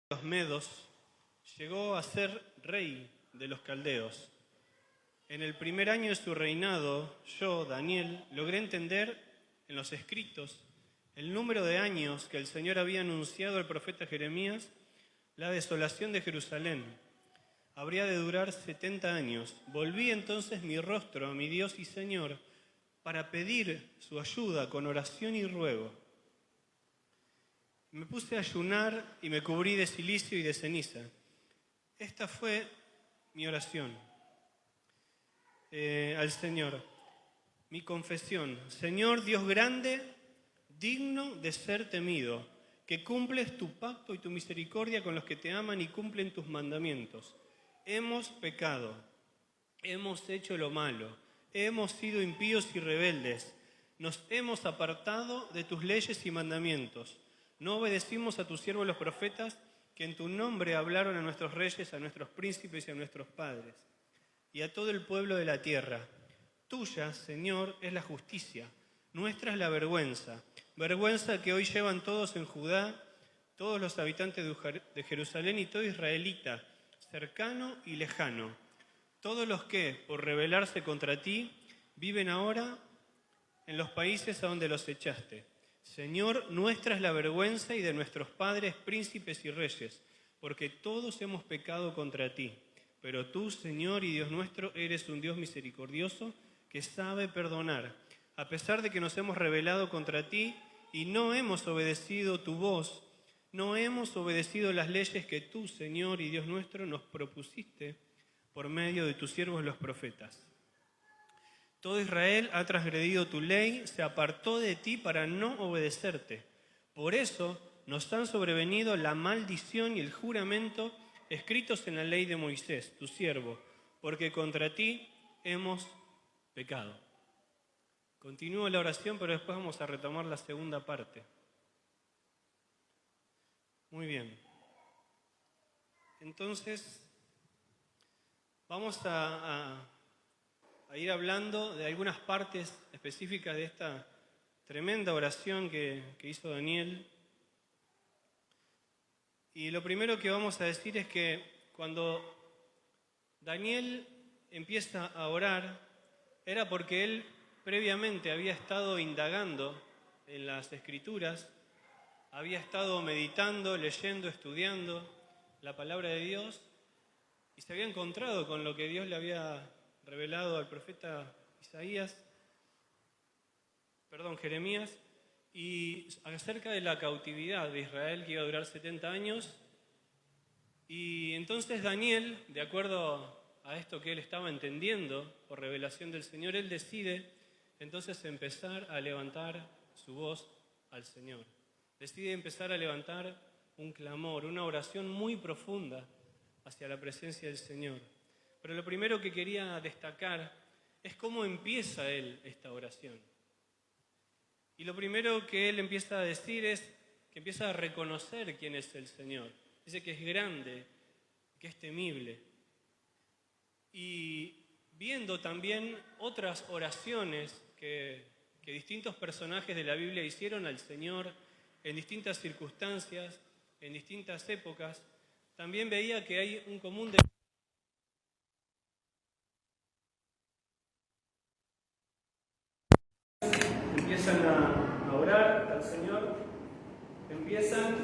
los medos, llegó a ser rey de los caldeos. En el primer año de su reinado, yo, Daniel, logré entender en los escritos el número de años que el Señor había anunciado al profeta Jeremías, la desolación de Jerusalén. Habría de durar 70 años. Volví entonces mi rostro a mi Dios y Señor para pedir su ayuda con oración y ruego. Me puse a ayunar y me cubrí de cilicio y de ceniza. Esta fue mi oración al Señor, mi confesión. Señor Dios grande, digno de ser temido, que cumples tu pacto y tu misericordia con los que te aman y cumplen tus mandamientos. Hemos pecado, hemos hecho lo malo, hemos sido impíos y rebeldes, nos hemos apartado de tus leyes y mandamientos. No obedecimos a tus siervos los profetas, que en tu nombre hablaron a nuestros reyes, a nuestros príncipes y a nuestros padres, y a todo el pueblo de la tierra. Tuya, Señor, es la justicia, nuestra es la vergüenza, vergüenza que hoy llevan todos en Judá, todos los habitantes de Jerusalén y todo israelita, cercano y lejano, todos los que, por rebelarse contra ti, viven ahora en los países a donde los echaste. Señor, nuestra es la vergüenza y de nuestros padres, príncipes y reyes, porque todos hemos pecado contra ti. Pero tú, Señor y Dios nuestro, eres un Dios misericordioso que sabe perdonar. A pesar de que nos hemos rebelado contra ti y no hemos obedecido tu voz, no hemos obedecido las leyes que tú, Señor y Dios nuestro, nos propusiste por medio de tus siervos los profetas. Todo Israel ha transgredido tu ley, se apartó de ti para no obedecerte. Por eso nos han sobrevenido la maldición y el juramento escritos en la ley de Moisés, tu siervo, porque contra ti hemos pecado. Continúo la oración, pero después vamos a retomar la segunda parte. Muy bien. Entonces, vamos a ir hablando de algunas partes específicas de esta tremenda oración que hizo Daniel. Y lo primero que vamos a decir es que cuando Daniel empieza a orar, era porque él previamente había estado indagando en las Escrituras, había estado meditando, leyendo, estudiando la palabra de Dios y se había encontrado con lo que Dios le había revelado al profeta Jeremías, y acerca de la cautividad de Israel que iba a durar 70 años. Y entonces Daniel, de acuerdo a esto que él estaba entendiendo por revelación del Señor, él decide entonces empezar a levantar su voz al Señor. Decide empezar a levantar un clamor, una oración muy profunda hacia la presencia del Señor. Pero lo primero que quería destacar es cómo empieza él esta oración. Y lo primero que él empieza a decir es que empieza a reconocer quién es el Señor. Dice que es grande, que es temible. Y viendo también otras oraciones que distintos personajes de la Biblia hicieron al Señor en distintas circunstancias, en distintas épocas, también veía que hay un común de empiezan a orar al Señor, empiezan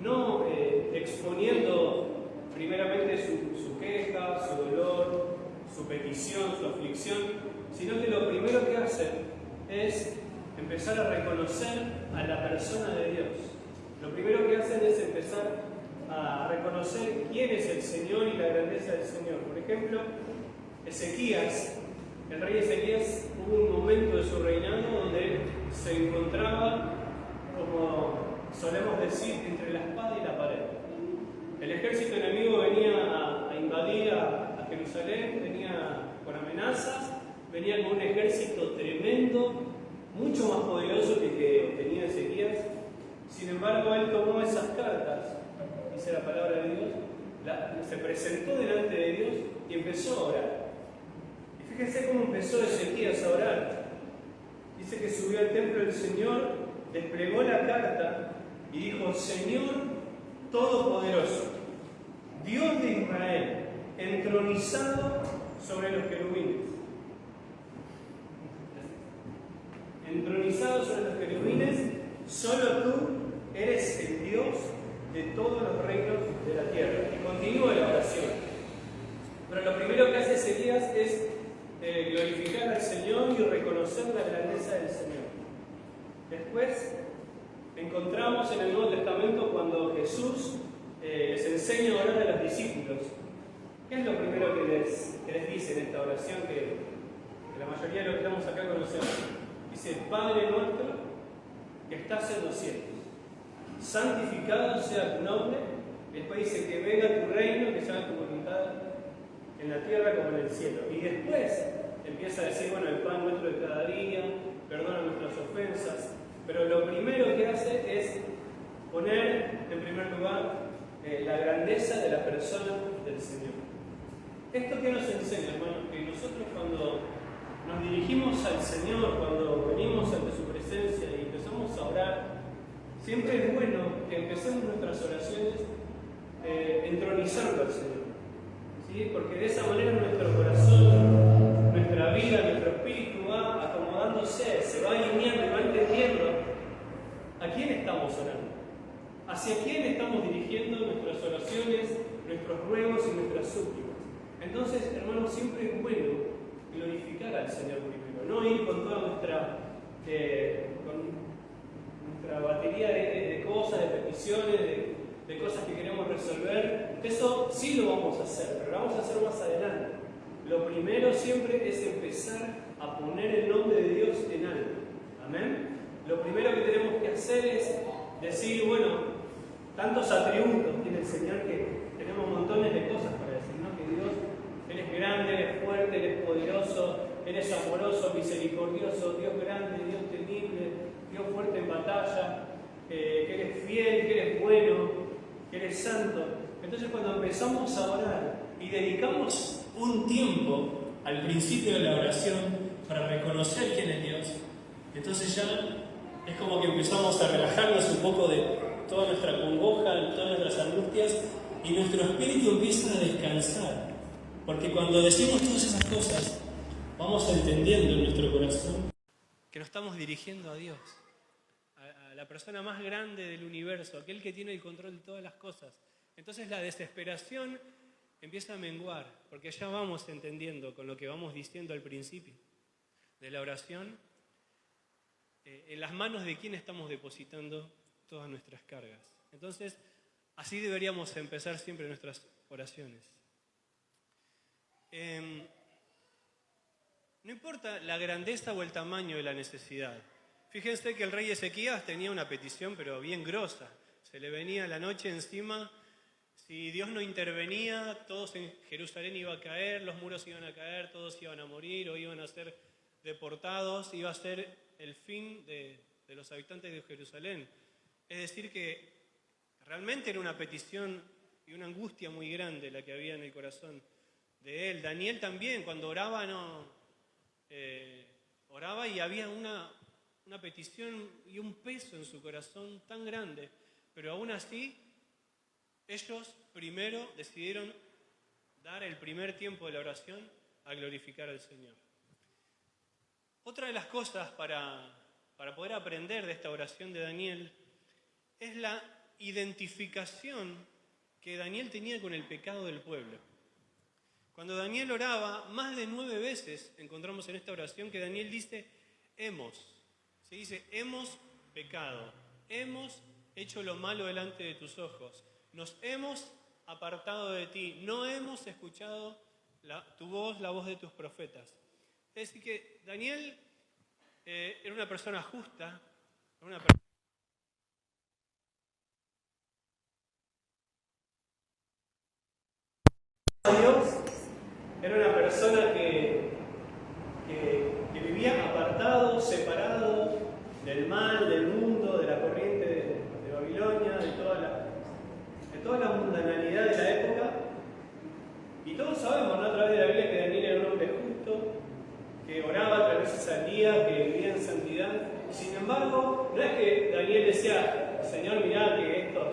no exponiendo primeramente su queja, su dolor, su petición, su aflicción, sino que lo primero que hacen es empezar a reconocer a la persona de Dios. Lo primero que hacen es empezar a reconocer quién es el Señor y la grandeza del Señor. Por ejemplo, Ezequías, el rey Ezequías, hubo un momento de su reinado donde se encontraba, como solemos decir, entre la espada y la pared. El ejército enemigo venía a invadir a Jerusalén, venía con amenazas, venía con un ejército tremendo, mucho más poderoso que el que tenía Ezequías. Sin embargo, él tomó esas cartas, dice la palabra de Dios, se presentó delante de Dios y empezó a orar. Y fíjense cómo empezó Ezequías a orar. Dice que subió al templo del Señor, desplegó la carta y dijo: Señor, todopoderoso, Dios de Israel, entronizado sobre los querubines. Entronizado sobre los querubines, solo tú eres el Dios de todos los reinos de la tierra. Y continúa la oración. Pero lo primero que hace Elías es glorificar al Señor y reconocer la grandeza del Señor. Después encontramos en el Nuevo Testamento cuando Jesús les enseña a orar a los discípulos. ¿Qué es lo primero que les dice en esta oración que la mayoría de los que estamos acá conocemos? Dice: Padre nuestro que estás en los cielos, santificado sea tu nombre. Después dice: que venga tu reino, que se haga tu voluntad en la tierra como en el cielo. Y después empieza a decir: bueno, el pan nuestro de cada día, perdona nuestras ofensas. Pero lo primero que hace es poner en primer lugar la grandeza de la persona del Señor. ¿Esto qué nos enseña, hermanos? Que nosotros cuando nos dirigimos al Señor, cuando venimos ante su presencia y empezamos a orar, siempre es bueno que empecemos nuestras oraciones entronizando al Señor. ¿Sí? Porque de esa manera nuestro corazón, nuestra vida, nuestro espíritu va acomodándose, se va alineando y va entendiendo a quién estamos orando, hacia quién estamos dirigiendo nuestras oraciones, nuestros ruegos y nuestras súplicas. Entonces, hermanos, siempre es bueno glorificar al Señor primero, no ir con toda nuestra batería de cosas, de peticiones, de cosas que queremos resolver. Eso sí lo vamos a hacer, pero lo vamos a hacer más adelante. Lo primero siempre es empezar a poner el nombre de Dios en alto. Amén. Lo primero que tenemos que hacer es decir: bueno, tantos atributos tiene el Señor que tenemos montones de cosas para decir, ¿no? Que Dios, Él es grande, Él es fuerte, Él es poderoso, Él es amoroso, misericordioso, Dios grande, Dios temible, Dios fuerte en batalla, que Él es fiel, que Él es bueno, que Él es santo. Entonces, cuando empezamos a orar y dedicamos un tiempo al principio de la oración para reconocer quién es Dios, entonces ya es como que empezamos a relajarnos un poco de toda nuestra congoja, de todas nuestras angustias, y nuestro espíritu empieza a descansar. Porque cuando decimos todas esas cosas, vamos entendiendo en nuestro corazón que nos estamos dirigiendo a Dios, a la persona más grande del universo, aquel que tiene el control de todas las cosas. Entonces la desesperación empieza a menguar, porque ya vamos entendiendo con lo que vamos diciendo al principio de la oración, en las manos de quién estamos depositando todas nuestras cargas. Entonces, así deberíamos empezar siempre nuestras oraciones. No importa la grandeza o el tamaño de la necesidad. Fíjense que el rey Ezequías tenía una petición, pero bien grosa. Se le venía la noche encima. Si Dios no intervenía, todos en Jerusalén iba a caer, los muros iban a caer, todos iban a morir o iban a ser deportados. Iba a ser el fin de los habitantes de Jerusalén. Es decir, que realmente era una petición y una angustia muy grande la que había en el corazón de él. Daniel también, cuando oraba, oraba y había una petición y un peso en su corazón tan grande, pero aún así ellos primero decidieron dar el primer tiempo de la oración a glorificar al Señor. Otra de las cosas para poder aprender de esta oración de Daniel es la identificación que Daniel tenía con el pecado del pueblo. Cuando Daniel oraba, más de 9 veces encontramos en esta oración que Daniel dice: hemos. Se dice: hemos pecado, hemos hecho lo malo delante de tus ojos, nos hemos apartado de ti, no hemos escuchado tu voz, la voz de tus profetas. Es decir, que Daniel era una persona justa, era una persona Dios, era una persona que vivía apartado, separado del mal, del mundo, de la corriente de Babilonia, de toda la mundanalidad de la época. Y todos sabemos, ¿no?, a través de la Biblia, que Daniel era un hombre justo, que oraba 3 veces al día, que vivía en santidad. Sin embargo, no es que Daniel decía: Señor, mirá que estos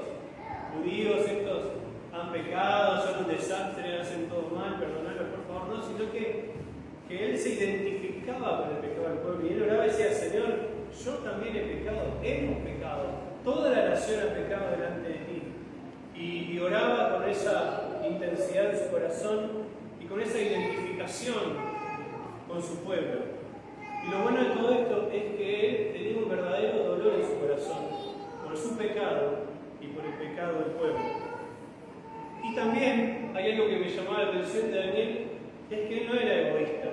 judíos estos han pecado, son un desastre, hacen todo mal, perdonadlos por favor, no, sino que él se identificaba con el pecado del pueblo y él oraba y decía, Señor, yo también he pecado, hemos pecado, toda la nación ha pecado delante de ti. Y oraba con esa intensidad de su corazón y con esa identificación con su pueblo. Y lo bueno de todo esto es que él tenía un verdadero dolor en su corazón por su pecado y por el pecado del pueblo. Y también hay algo que me llamaba la atención de Daniel, es que él no era egoísta.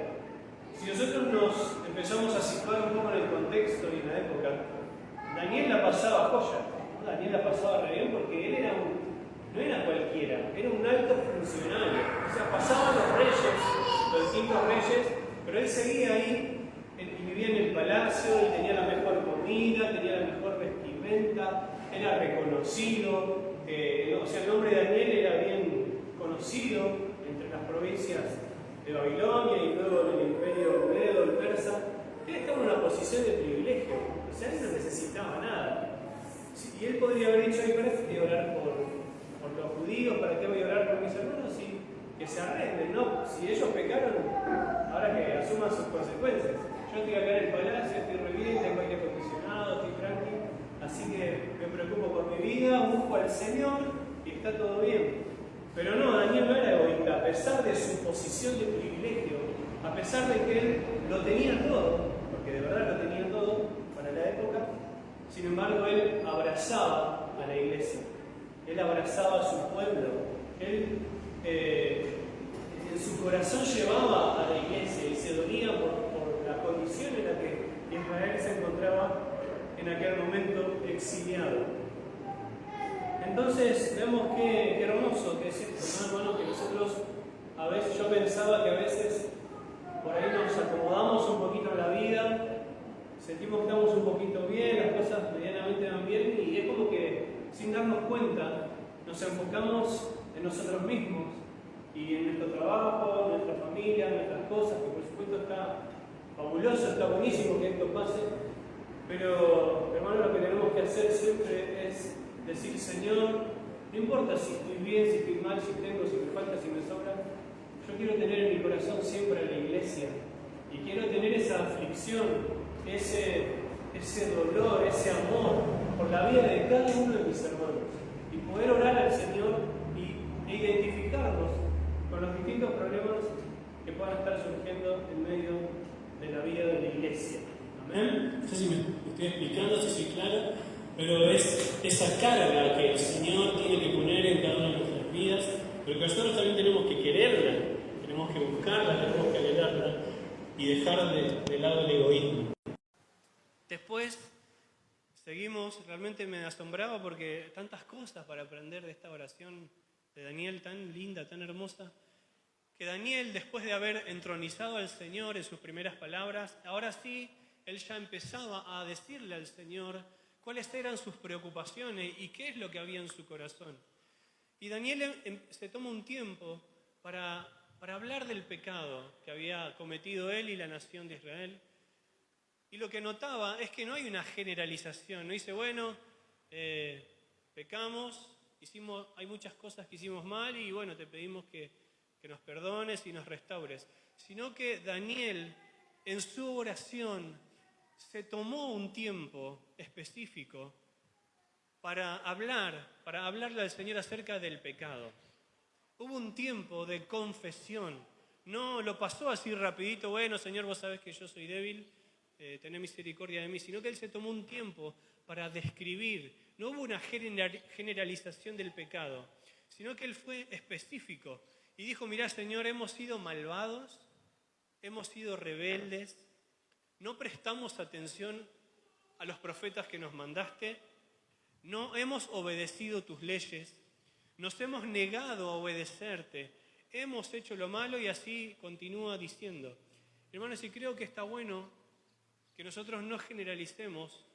Si nosotros nos empezamos a situar un poco en el contexto y en la época, Daniel la pasaba joya, ¿no? Daniel la pasaba re bien porque él no era cualquiera, era un alto funcionario. O sea, pasaban los reyes, los distintos reyes, pero él seguía ahí y vivía en el palacio, y tenía la mejor comida, tenía la mejor vestimenta, era reconocido. O sea, el nombre de Daniel era bien conocido entre las provincias de Babilonia y luego en el imperio medo, el persa. Él estaba en una posición de privilegio, o sea, él no necesitaba nada. Y él podría haber dicho, ay, ¿para qué voy a orar por los judíos? ¿Para qué voy a orar por mis hermanos? Y que se arreglen, ¿no? Si ellos pecaron, ahora que asuman sus consecuencias. Yo estoy acá en el palacio, estoy re bien, tengo aire acondicionado, estoy tranquilo, así que me preocupo por mi vida, busco al Señor y está todo bien. Pero no, Daniel no era egoísta, a pesar de su posición de privilegio, a pesar de que él lo tenía todo, porque de verdad lo tenía todo para la época, sin embargo él abrazaba a la iglesia, él abrazaba a su pueblo, él en su corazón llevaba a la iglesia y se dolía por la condición en la que Israel se encontraba en aquel momento exiliado. Entonces vemos qué hermoso que es esto, ¿no, hermano? Que nosotros, a veces, yo pensaba que a veces por ahí nos acomodamos un poquito en la vida, sentimos que estamos un poquito bien, las cosas medianamente van bien, y es como que sin darnos cuenta nos enfocamos en nosotros mismos y en nuestro trabajo, en nuestra familia, en nuestras cosas, que por supuesto está fabuloso, está buenísimo que esto pase, pero hermano, lo que tenemos que hacer siempre es decir, Señor, no importa si estoy bien, si estoy mal, si tengo, si me falta, si me sobra, yo quiero tener en mi corazón siempre a la iglesia y quiero tener esa aflicción, ese dolor, ese amor por la vida de cada uno de mis hermanos y poder orar al Señor e identificarnos con los distintos problemas que puedan estar surgiendo en medio de la vida de la iglesia. Amén. No sé si me estoy explicando, si soy claro, pero es esa carga que el Señor tiene que poner en cada una de nuestras vidas, pero que nosotros también tenemos que quererla, tenemos que buscarla, tenemos que anhelarla y dejar de lado el egoísmo. Después seguimos, realmente me asombraba porque tantas cosas para aprender de esta oración de Daniel tan linda, tan hermosa, que Daniel, después de haber entronizado al Señor en sus primeras palabras, ahora sí, él ya empezaba a decirle al Señor cuáles eran sus preocupaciones y qué es lo que había en su corazón. Y Daniel se toma un tiempo para hablar del pecado que había cometido él y la nación de Israel. Y lo que notaba es que no hay una generalización, no dice, bueno, pecamos, hay muchas cosas que hicimos mal y bueno, te pedimos que nos perdones y nos restaures. Sino que Daniel, en su oración, se tomó un tiempo específico para hablarle al Señor acerca del pecado. Hubo un tiempo de confesión. No lo pasó así rapidito, bueno, Señor, vos sabés que yo soy débil, tené misericordia de mí, sino que él se tomó un tiempo para describir. No hubo una generalización del pecado, sino que él fue específico y dijo, mirá, Señor, hemos sido malvados, hemos sido rebeldes, no prestamos atención a los profetas que nos mandaste, no hemos obedecido tus leyes, nos hemos negado a obedecerte, hemos hecho lo malo y así continúa diciendo. Hermanos, y creo que está bueno que nosotros no generalicemos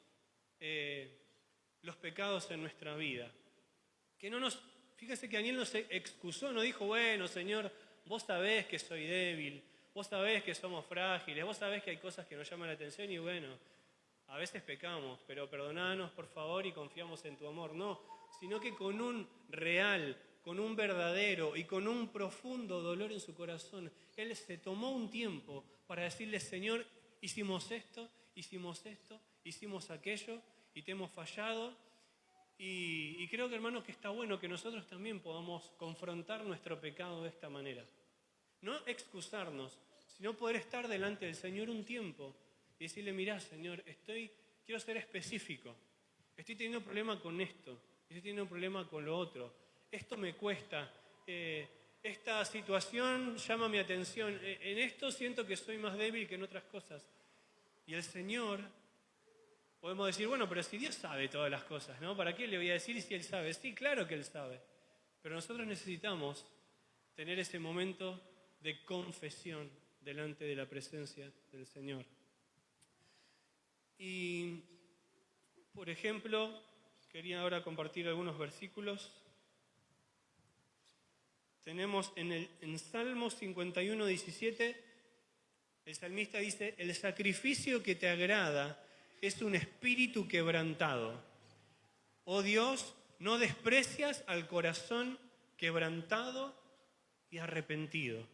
los pecados en nuestra vida. Fíjense que Daniel no se excusó, no dijo, bueno, Señor, vos sabés que soy débil, vos sabés que somos frágiles, vos sabés que hay cosas que nos llaman la atención y bueno, a veces pecamos, pero perdonanos por favor y confiamos en tu amor. No, sino que con un real, con un verdadero y con un profundo dolor en su corazón, él se tomó un tiempo para decirle: Señor, hicimos esto, hicimos aquello y te hemos fallado. Y creo que, hermanos, que está bueno que nosotros también podamos confrontar nuestro pecado de esta manera. No excusarnos, sino poder estar delante del Señor un tiempo y decirle: mirá, Señor, quiero ser específico. Estoy teniendo un problema con esto, estoy teniendo un problema con lo otro. Esto me cuesta, esta situación llama mi atención, en esto siento que soy más débil que en otras cosas. Y el Señor, podemos decir, bueno, pero si Dios sabe todas las cosas, ¿no? ¿Para qué le voy a decir si Él sabe? Sí, claro que Él sabe. Pero nosotros necesitamos tener ese momento de confesión delante de la presencia del Señor. Y, por ejemplo, quería ahora compartir algunos versículos. Tenemos en Salmos 51, 17, el salmista dice: el sacrificio que te agrada es un espíritu quebrantado. Oh Dios, no desprecias al corazón quebrantado y arrepentido.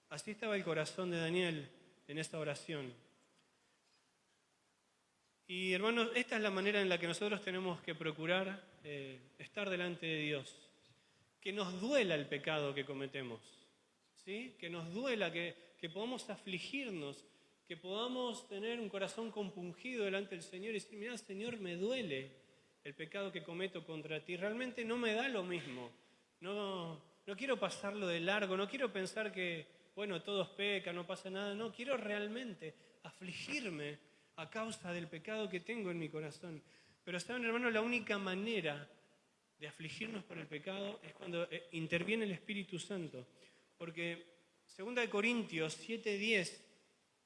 Así estaba el corazón de Daniel en esta oración. Y hermanos, esta es la manera en la que nosotros tenemos que procurar estar delante de Dios. Que nos duela el pecado que cometemos, ¿sí? Que nos duela, que podamos afligirnos, que podamos tener un corazón compungido delante del Señor y decir: mirá, Señor, me duele el pecado que cometo contra ti. Realmente no me da lo mismo. No quiero pasarlo de largo, no quiero pensar que, bueno, todos pecan, no pasa nada. No, quiero realmente afligirme a causa del pecado que tengo en mi corazón. Pero saben, hermanos, la única manera de afligirnos por el pecado es cuando interviene el Espíritu Santo. Porque 2 Corintios 7:10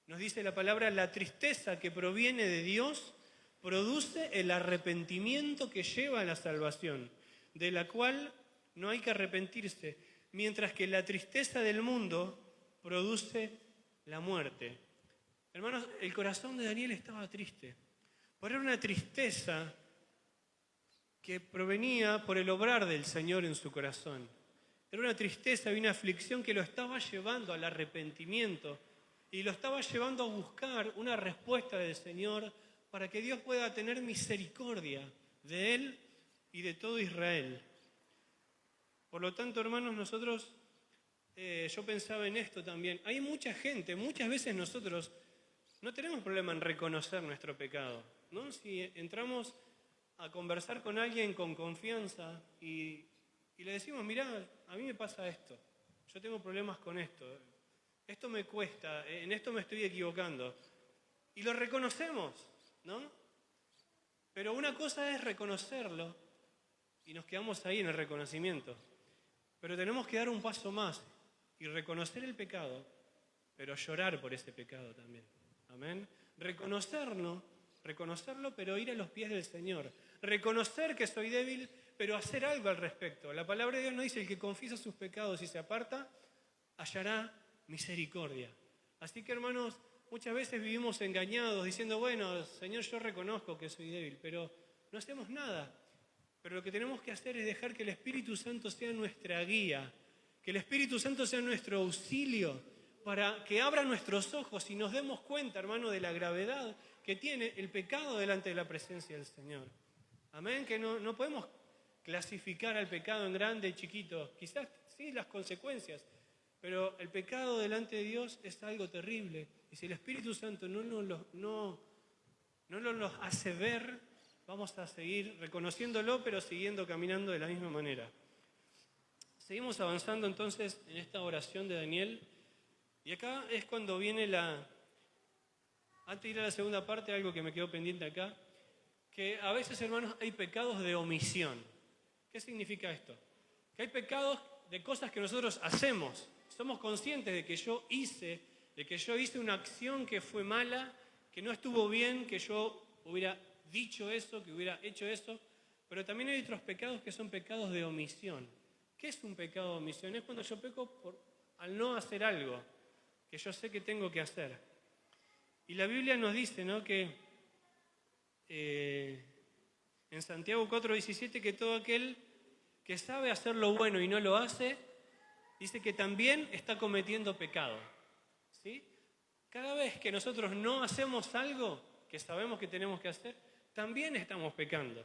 nos dice la palabra: la tristeza que proviene de Dios produce el arrepentimiento que lleva a la salvación, de la cual no hay que arrepentirse, mientras que la tristeza del mundo produce la muerte. Hermanos, el corazón de Daniel estaba triste, pero era una tristeza que provenía por el obrar del Señor en su corazón. Era una tristeza y una aflicción que lo estaba llevando al arrepentimiento y lo estaba llevando a buscar una respuesta del Señor para que Dios pueda tener misericordia de él y de todo Israel. Por lo tanto, hermanos, nosotros, yo pensaba en esto también. Hay mucha gente, muchas veces nosotros no tenemos problema en reconocer nuestro pecado, ¿no? Si entramos a conversar con alguien con confianza y le decimos: mirá, a mí me pasa esto, yo tengo problemas con esto me cuesta, en esto me estoy equivocando. Y lo reconocemos, ¿no? Pero una cosa es reconocerlo y nos quedamos ahí en el reconocimiento. Pero tenemos que dar un paso más y reconocer el pecado, pero llorar por ese pecado también. Amén. Reconocerlo, pero ir a los pies del Señor. Reconocer que soy débil, pero hacer algo al respecto. La palabra de Dios nos dice: el que confiesa sus pecados y se aparta, hallará misericordia. Así que, hermanos, muchas veces vivimos engañados diciendo: bueno, Señor, yo reconozco que soy débil, pero no hacemos nada. Pero lo que tenemos que hacer es dejar que el Espíritu Santo sea nuestra guía, que el Espíritu Santo sea nuestro auxilio, para que abra nuestros ojos y nos demos cuenta, hermano, de la gravedad que tiene el pecado delante de la presencia del Señor. Amén, que no podemos clasificar al pecado en grande y chiquito. Quizás sí las consecuencias, pero el pecado delante de Dios es algo terrible. Y si el Espíritu Santo no nos hace ver, vamos a seguir reconociéndolo, pero siguiendo caminando de la misma manera. Seguimos avanzando entonces en esta oración de Daniel. Y acá es cuando viene antes de ir a la segunda parte, algo que me quedó pendiente acá, que a veces, hermanos, hay pecados de omisión. ¿Qué significa esto? Que hay pecados de cosas que nosotros hacemos. Somos conscientes de que yo hice una acción que fue mala, que no estuvo bien, que yo hubiera dicho eso, que hubiera hecho eso, pero también hay otros pecados que son pecados de omisión. ¿Qué es un pecado de omisión? Es cuando yo peco al no hacer algo que yo sé que tengo que hacer. Y la Biblia nos dice, ¿no?, que en en Santiago 4:17 que todo aquel que sabe hacer lo bueno y no lo hace, dice que también está cometiendo pecado. ¿Sí? Cada vez que nosotros no hacemos algo que sabemos que tenemos que hacer, también estamos pecando.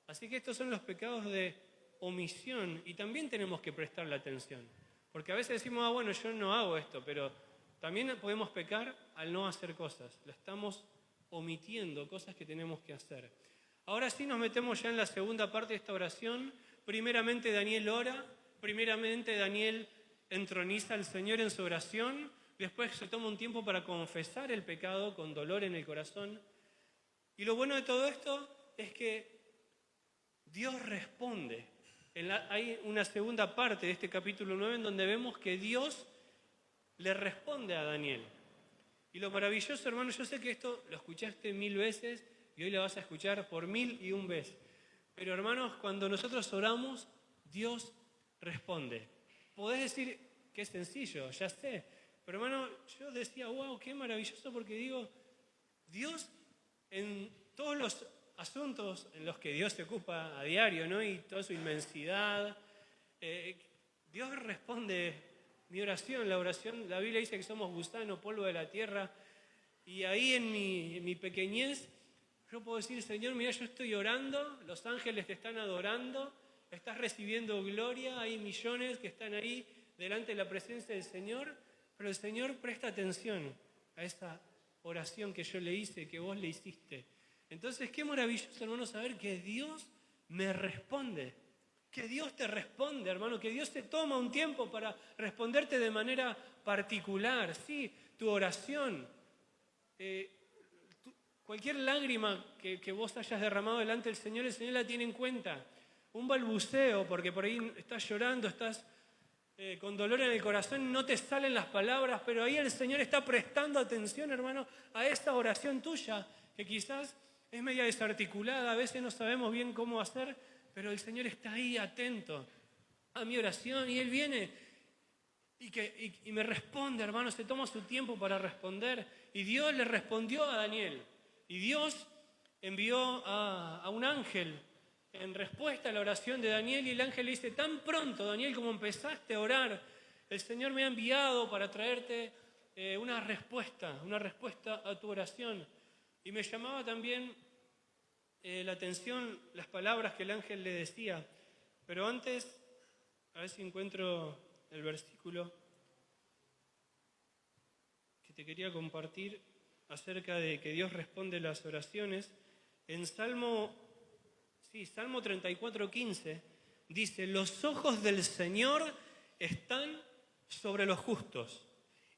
Así que estos son los pecados de omisión y también tenemos que prestarle atención. Porque a veces decimos, bueno, yo no hago esto, pero también podemos pecar al no hacer cosas. Lo estamos omitiendo, cosas que tenemos que hacer. Ahora sí nos metemos ya en la segunda parte de esta oración. Primeramente Daniel ora, primeramente Daniel entroniza al Señor en su oración, después se toma un tiempo para confesar el pecado con dolor en el corazón. Y lo bueno de todo esto es que Dios responde. Hay una segunda parte de este capítulo 9 en donde vemos que Dios le responde a Daniel. Y lo maravilloso, hermano, yo sé que esto lo escuchaste 1000 veces y hoy lo vas a escuchar por 1001 vez. Pero hermanos, cuando nosotros oramos, Dios responde. Podés decir que es sencillo, ya sé. Pero hermano, yo decía, wow, qué maravilloso, porque digo, Dios en todos los asuntos en los que Dios se ocupa a diario, ¿no? Y toda su inmensidad, Dios responde mi oración, la oración. La Biblia dice que somos gusano, polvo de la tierra. Y ahí en mi pequeñez, yo puedo decir, Señor, mira, yo estoy orando, los ángeles te están adorando, estás recibiendo gloria, hay millones que están ahí delante de la presencia del Señor, pero el Señor presta atención a esa oración que yo le hice, que vos le hiciste. Entonces, qué maravilloso, hermano, saber que Dios me responde, que Dios te responde, hermano, que Dios te toma un tiempo para responderte de manera particular, sí, tu oración. Cualquier lágrima que vos hayas derramado delante del Señor, el Señor la tiene en cuenta. Un balbuceo, porque por ahí estás llorando, estás con dolor en el corazón, no te salen las palabras, pero ahí el Señor está prestando atención, hermano, a esta oración tuya, que quizás es media desarticulada, a veces no sabemos bien cómo hacer, pero el Señor está ahí atento a mi oración y Él viene y me responde, hermano, se toma su tiempo para responder. Y Dios le respondió a Daniel. Y Dios envió a un ángel en respuesta a la oración de Daniel, y el ángel le dice, tan pronto, Daniel, como empezaste a orar, el Señor me ha enviado para traerte una respuesta a tu oración. Y me llamaba también la atención las palabras que el ángel le decía. Pero antes, a ver si encuentro el versículo que te quería compartir acerca de que Dios responde las oraciones. En Salmo 34:15 dice, los ojos del Señor están sobre los justos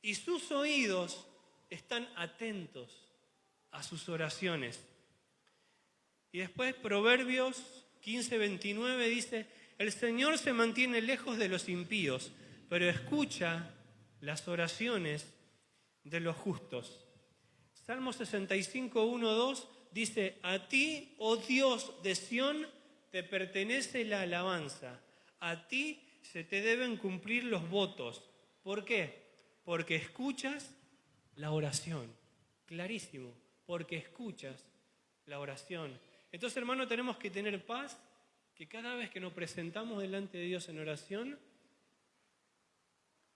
y sus oídos están atentos a sus oraciones. Y después Proverbios 15:29 dice, el Señor se mantiene lejos de los impíos, pero escucha las oraciones de los justos. Salmo 65:1-2 dice, a ti, oh Dios de Sión, te pertenece la alabanza. A ti se te deben cumplir los votos. ¿Por qué? Porque escuchas la oración. Clarísimo, porque escuchas la oración. Entonces, hermano, tenemos que tener paz, que cada vez que nos presentamos delante de Dios en oración,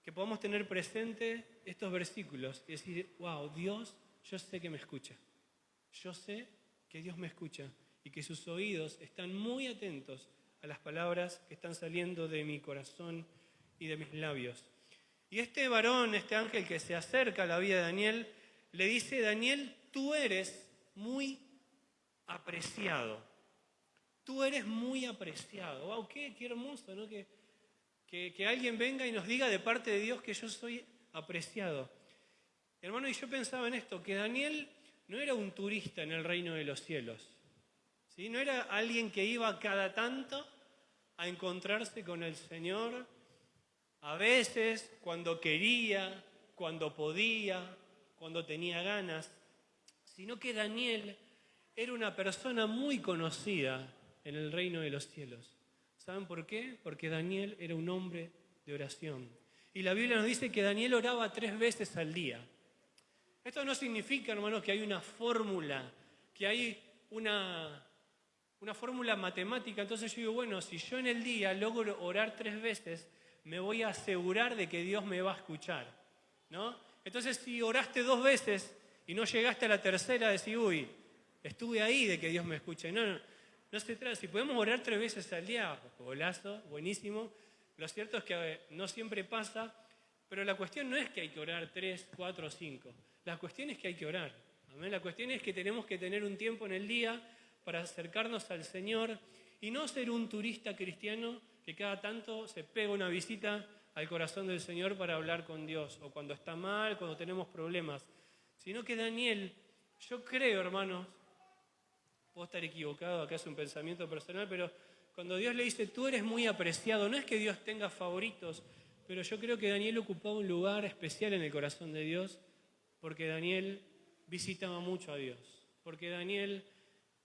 que podamos tener presente estos versículos y decir, wow, Dios, yo sé que me escucha. Yo sé que Dios me escucha y que sus oídos están muy atentos a las palabras que están saliendo de mi corazón y de mis labios. Y este varón, este ángel que se acerca a la vida de Daniel, le dice, Daniel, tú eres muy apreciado. Tú eres muy apreciado. Wow, qué hermoso, ¿no? Que alguien venga y nos diga de parte de Dios que yo soy apreciado. Hermano, y yo pensaba en esto, que Daniel no era un turista en el reino de los cielos, ¿sí? No era alguien que iba cada tanto a encontrarse con el Señor, a veces, cuando quería, cuando podía, cuando tenía ganas, sino que Daniel era una persona muy conocida en el reino de los cielos. ¿Saben por qué? Porque Daniel era un hombre de oración. Y la Biblia nos dice que Daniel oraba 3 veces al día. Esto no significa, hermanos, que hay una fórmula, que hay una una fórmula matemática. Entonces yo digo, bueno, si yo en el día logro orar 3 veces, me voy a asegurar de que Dios me va a escuchar, ¿no? Entonces si oraste 2 veces y no llegaste a la tercera, decís, uy, estuve ahí de que Dios me escuche. No se trata. Si podemos orar 3 veces al día, golazo, buenísimo. Lo cierto es que no siempre pasa, pero la cuestión no es que hay que orar 3, 4 o 5. La cuestión es que hay que orar. ¿Amén? La cuestión es que tenemos que tener un tiempo en el día para acercarnos al Señor y no ser un turista cristiano que cada tanto se pega una visita al corazón del Señor para hablar con Dios, o cuando está mal, cuando tenemos problemas. Sino que Daniel, yo creo, hermanos, puedo estar equivocado, acá es un pensamiento personal, pero cuando Dios le dice, tú eres muy apreciado, no es que Dios tenga favoritos, pero yo creo que Daniel ocupaba un lugar especial en el corazón de Dios, porque Daniel visitaba mucho a Dios, porque Daniel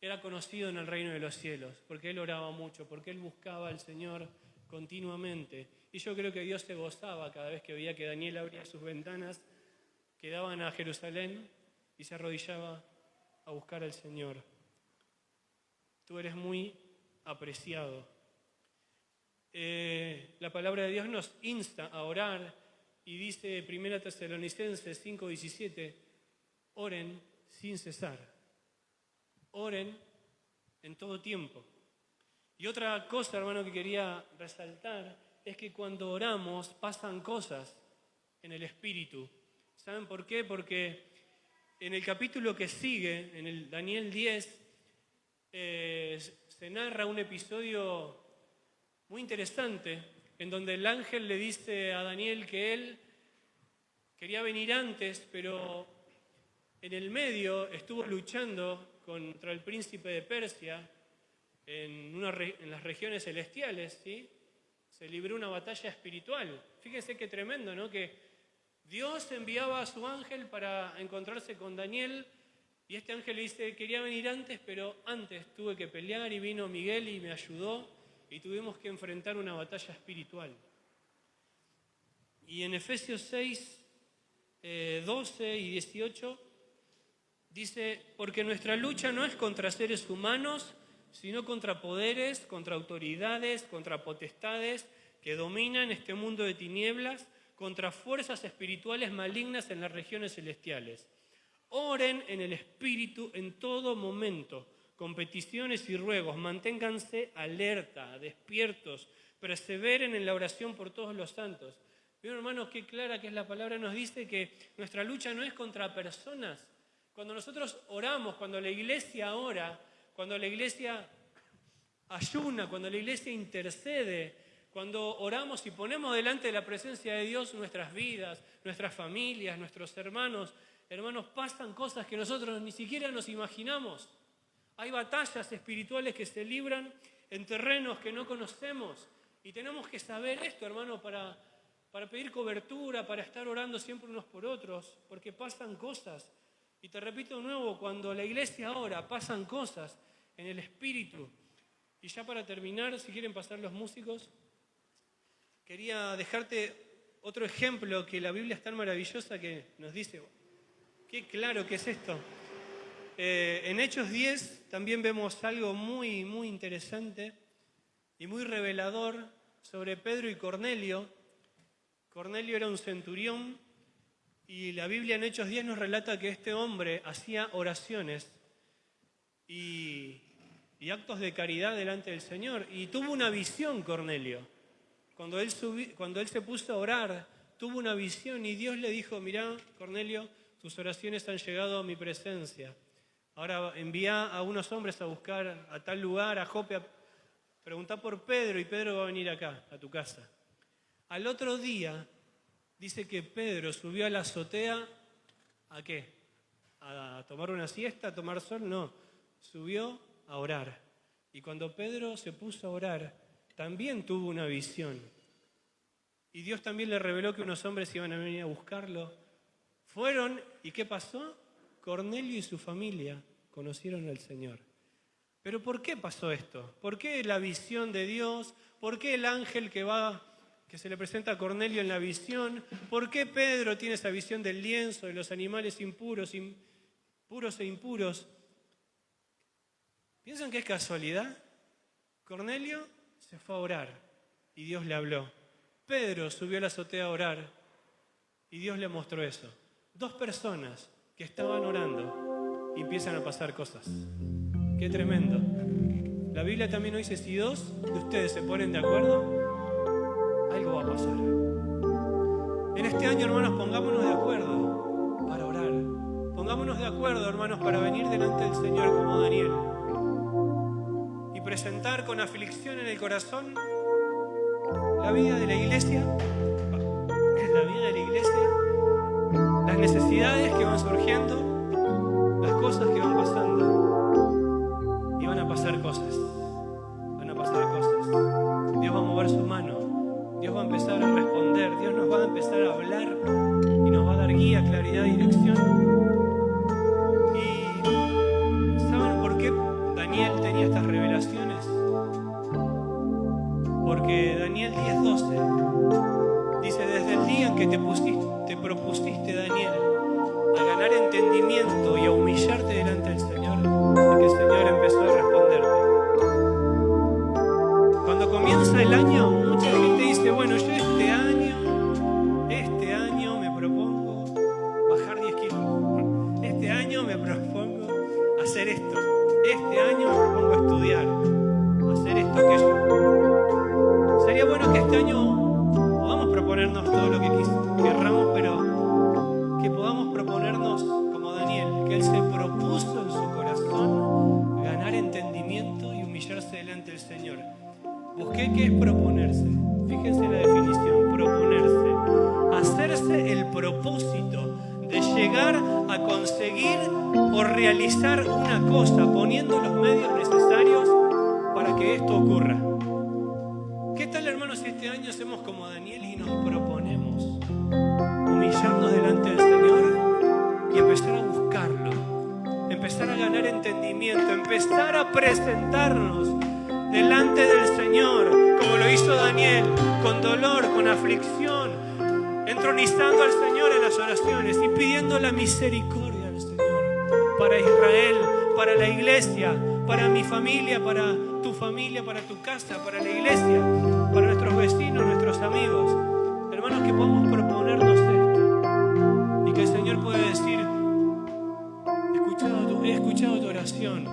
era conocido en el reino de los cielos, porque él oraba mucho, porque él buscaba al Señor continuamente. Y yo creo que Dios se gozaba cada vez que veía que Daniel abría sus ventanas, que daban a Jerusalén, y se arrodillaba a buscar al Señor. Tú eres muy apreciado. La palabra de Dios nos insta a orar y dice 1 Tesalonicenses 5:17, oren sin cesar. Oren en todo tiempo. Y otra cosa, hermano, que quería resaltar es que cuando oramos pasan cosas en el Espíritu. ¿Saben por qué? Porque en el capítulo que sigue, en el Daniel 10, se narra un episodio muy interesante en donde el ángel le dice a Daniel que él quería venir antes, pero en el medio estuvo luchando contra el príncipe de Persia en las regiones celestiales, ¿sí? Se libró una batalla espiritual. Fíjense qué tremendo, ¿no? Que Dios enviaba a su ángel para encontrarse con Daniel y este ángel le dice, quería venir antes, pero antes tuve que pelear y vino Miguel y me ayudó y tuvimos que enfrentar una batalla espiritual. Y en Efesios 6, 12 y 18 dice, porque nuestra lucha no es contra seres humanos, sino contra poderes, contra autoridades, contra potestades que dominan este mundo de tinieblas, contra fuerzas espirituales malignas en las regiones celestiales. Oren en el Espíritu en todo momento, con peticiones y ruegos, manténganse alerta, despiertos, perseveren en la oración por todos los santos. ¿Vieron, hermanos, qué clara que es la palabra? Nos dice que nuestra lucha no es contra personas. Cuando nosotros oramos, cuando la iglesia ora, cuando la iglesia ayuna, cuando la iglesia intercede, cuando oramos y ponemos delante de la presencia de Dios nuestras vidas, nuestras familias, nuestros hermanos, pasan cosas que nosotros ni siquiera nos imaginamos. Hay batallas espirituales que se libran en terrenos que no conocemos y tenemos que saber esto, hermano, para pedir cobertura, para estar orando siempre unos por otros, porque pasan cosas. Y te repito de nuevo, cuando la iglesia ora, pasan cosas en el Espíritu. Y ya para terminar, si quieren pasar los músicos, quería dejarte otro ejemplo que la Biblia es tan maravillosa que nos dice, qué claro que es esto. En Hechos 10 también vemos algo muy, muy interesante y muy revelador sobre Pedro y Cornelio. Cornelio era un centurión y la Biblia en Hechos 10 nos relata que este hombre hacía oraciones y actos de caridad delante del Señor. Y tuvo una visión Cornelio. Cuando él se puso a orar, tuvo una visión y Dios le dijo, mirá, Cornelio, tus oraciones han llegado a mi presencia. Ahora envía a unos hombres a buscar a tal lugar, a Jope, preguntá por Pedro y Pedro va a venir acá, a tu casa. Al otro día, dice que Pedro subió a la azotea, ¿a qué? ¿A tomar una siesta, a tomar sol? No, subió a orar. Y cuando Pedro se puso a orar, también tuvo una visión. Y Dios también le reveló que unos hombres iban a venir a buscarlo. Fueron, ¿y qué pasó? Cornelio y su familia conocieron al Señor. ¿Pero por qué pasó esto? ¿Por qué la visión de Dios? ¿Por qué el ángel que se le presenta a Cornelio en la visión? ¿Por qué Pedro tiene esa visión del lienzo, de los animales puros e impuros? ¿Piensan que es casualidad? Cornelio se fue a orar y Dios le habló. Pedro subió a la azotea a orar y Dios le mostró eso. 2 personas que estaban orando y empiezan a pasar cosas. ¡Qué tremendo! La Biblia también dice, si 2 de ustedes se ponen de acuerdo, algo va a pasar. En este año, hermanos, pongámonos de acuerdo para orar. Pongámonos de acuerdo, hermanos, para venir delante del Señor como Daniel y presentar con aflicción en el corazón la vida de la iglesia, las necesidades que van surgiendo, las cosas que van pasando, y van a pasar cosas. Dios va a mover su mano, Dios va a empezar a responder, Dios nos va a empezar a hablar y nos va a dar guía, claridad, dirección. ¿Y saben por qué Daniel tenía estas revelaciones? Porque Daniel 10:12 dice, desde el día en que te propusiste, Daniel, a ganar entendimiento y a humillarte delante del Señor, es que el Señor empezó a responderte. Cuando comienza el año, mucha gente dice, bueno, yo este año me propongo bajar 10 kilos. Este año me propongo hacer esto. Este año me propongo estudiar, hacer esto, aquello. Sería bueno que este año podamos proponernos todo lo que querramos, pero que podamos proponernos como Daniel, que él se propuso en su corazón ganar entendimiento y humillarse delante del Señor. Busqué qué es proponerse. Fíjense la definición, proponerse. Hacerse el propósito de llegar a conseguir o realizar una cosa, poniendo los medios necesarios para que esto ocurra. ¿Qué tal, hermanos, si este año hacemos como Daniel y nos proponemos humillarnos delante del Señor y empezar a buscarlo, empezar a ganar entendimiento, empezar a presentarnos delante del Señor, como lo hizo Daniel, con dolor, con aflicción, entronizando al Señor en las oraciones y pidiendo la misericordia del Señor para Israel, para la iglesia, para mi familia, para tu familia, para tu casa, para la iglesia, para nuestros vecinos, nuestros amigos. Hermanos, que podamos proponernos esto y que el Señor pueda decir, he escuchado tu oración.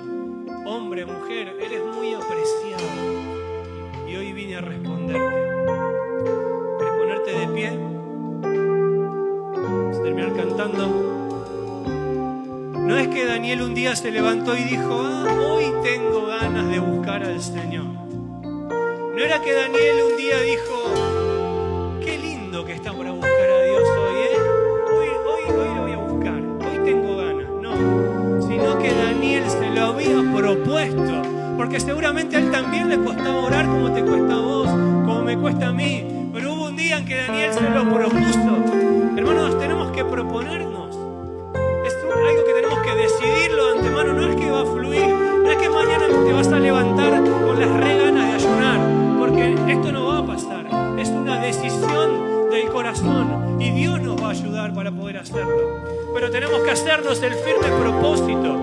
Hombre, mujer, eres muy apreciado y hoy vine a responderte. ¿Quieres ponerte de pie? Vamos a terminar cantando. No es que Daniel un día se levantó y dijo, hoy tengo ganas de buscar al Señor. No era que Daniel un día dijo, qué lindo que está para buscar a Dios hoy, hoy lo voy a buscar, hoy tengo ganas. No, sino que Daniel se lo había propuesto, porque seguramente a él también le costaba orar como te cuesta a vos, como me cuesta a mí, pero hubo un día en que Daniel se lo propuso. Hermanos, tenemos que proponernos. Es algo que tenemos que decidirlo de antemano, no es que va a fluir, no es que mañana te vas a levantar con las re ganas de ayunar, porque esto no va a pasar, es una decisión del corazón y Dios nos va a ayudar para poder hacerlo. Pero tenemos que hacernos el firme propósito,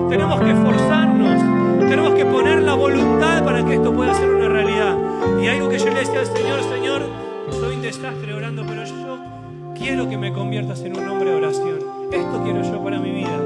tenemos que esforzarnos, tenemos que poner la voluntad para que esto pueda ser una realidad. Y algo que yo le decía al Señor, Señor, soy un desastre orando, pero yo quiero que me conviertas en un hombre de oración. Esto quiero yo para mi vida.